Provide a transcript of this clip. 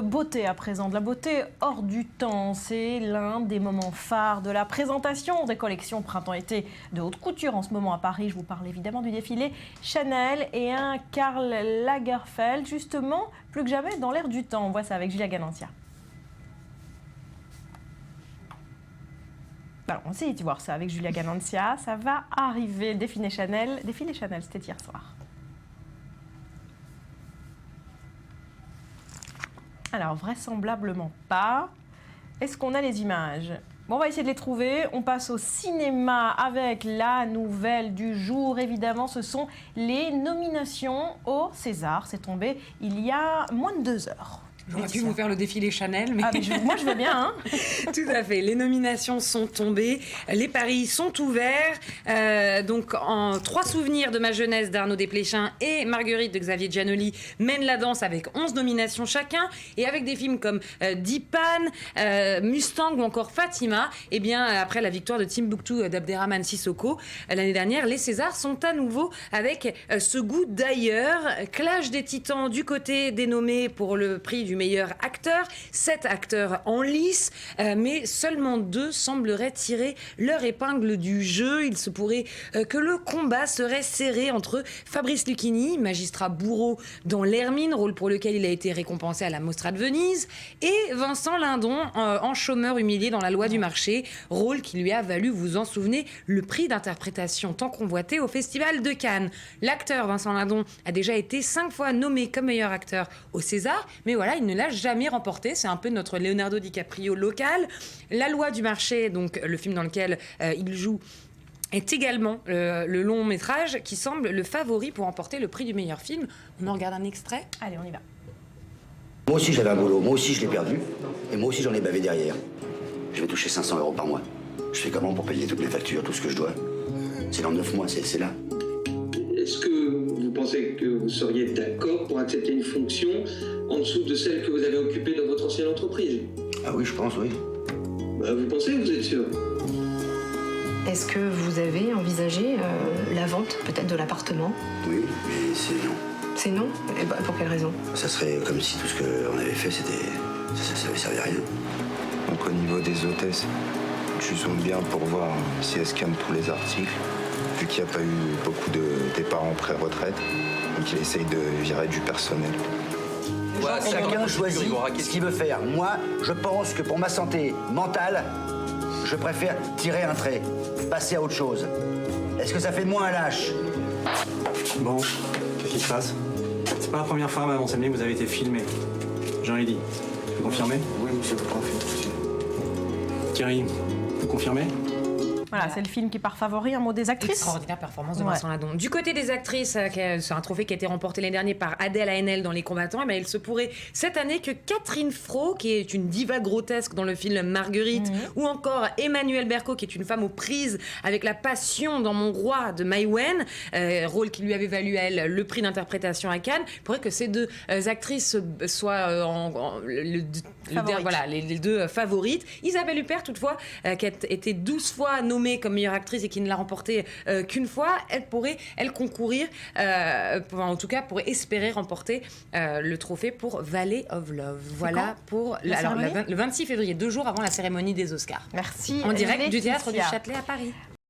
de beauté à présent, de la beauté hors du temps. C'est l'un des moments phares de la présentation des collections printemps-été de haute couture en ce moment à Paris. Je vous parle évidemment du défilé Chanel et un Karl Lagerfeld, justement, plus que jamais dans l'air du temps. On voit ça avec Julia Ganantia. Alors, on essaie de voir ça avec Julia Ganantia. Ça va arriver, le défilé Chanel, c'était hier soir. Alors, vraisemblablement pas. Est-ce qu'on a les images? Bon, on va essayer de les trouver. On passe au cinéma avec la nouvelle du jour. Évidemment, ce sont les nominations au César. C'est tombé il y a moins de 2 heures. J'aurais pu vous faire le défilé Chanel, mais... moi, je veux bien. Hein. Tout à fait. Les nominations sont tombées. Les paris sont ouverts. Donc, en 3 souvenirs de ma jeunesse d'Arnaud Desplechin et Marguerite de Xavier Giannoli mènent la danse avec 11 nominations chacun. Et avec des films comme Dipan, Mustang ou encore Fatima, eh bien, après la victoire de Timbuktu d'Abderrahmane Sissoko l'année dernière, les Césars sont à nouveau avec ce goût d'ailleurs. Clash des titans du côté des nommés pour le prix du meilleur acteur, 7 acteurs en lice, mais seulement 2 sembleraient tirer leur épingle du jeu. Il se pourrait que le combat serait serré entre Fabrice Lucchini, magistrat bourreau dans L'Hermine, rôle pour lequel il a été récompensé à la Mostra de Venise, et Vincent Lindon, en chômeur humilié dans La Loi du marché, rôle qui lui a valu, vous en souvenez, le prix d'interprétation tant convoité au Festival de Cannes. L'acteur Vincent Lindon a déjà été 5 fois nommé comme meilleur acteur au César, mais voilà, il ne l'a jamais remporté. C'est un peu notre Leonardo DiCaprio local. La Loi du marché, donc le film dans lequel il joue, est également le long métrage qui semble le favori pour remporter le prix du meilleur film. On en regarde un extrait. Allez, on y va. Moi aussi j'avais un boulot, moi aussi je l'ai perdu, et moi aussi j'en ai bavé derrière. Je vais toucher 500 € par mois. Je fais comment pour payer toutes mes factures, tout ce que je dois? C'est dans 9 mois, c'est là. Est-ce que vous pensez que vous seriez d'accord pour accepter une fonction en dessous de celle que vous avez occupée dans votre ancienne entreprise? Ah oui, je pense, oui. Bah, vous pensez, vous êtes sûr? Est-ce que vous avez envisagé la vente peut-être de l'appartement? Oui, mais c'est non. C'est non? Et bah, pour quelle raison? Ça serait comme si tout ce qu'on avait fait, ça avait servi à rien. Donc au niveau des hôtesses, tu zoomes bien pour voir si elles scannent tous les articles, vu qu'il n'y a pas eu beaucoup de départs en pré-retraite, donc il essaye de virer du personnel. Chacun choisit ce qu'il veut faire. Moi, je pense que pour ma santé mentale, je préfère tirer un trait, passer à autre chose. Est-ce que ça fait de moi un lâche? Bon, qu'est-ce qui se passe? C'est pas la première fois, Madame Semblé, que vous avez été filmé. Jean Eddy, vous confirmez? Oui, monsieur, je confirme. Thierry, vous confirmez? Voilà, c'est le film qui part favori, un mot des actrices. Extraordinaire performance de Vincent Lindon. Du côté des actrices, c'est un trophée qui a été remporté l'année dernière par Adèle Haenel dans Les Combattants. Mais il se pourrait cette année que Catherine Fro, qui est une diva grotesque dans le film Marguerite, ou encore Emmanuelle Berco, qui est une femme aux prises avec la passion dans Mon Roi de Mai Wen, rôle qui lui avait valu à elle le prix d'interprétation à Cannes. Il pourrait que ces 2 actrices soient les 2 favorites. Isabelle Huppert, toutefois, qui a été 12 fois nommée comme meilleure actrice et qui ne l'a remporté qu'une fois, elle pourrait concourir, en tout cas pour espérer remporter le trophée pour Valley of Love. Voilà pour le 26 février, 2 jours avant la cérémonie des Oscars. Merci. En direct du Laetitia. théâtre du Châtelet à Paris.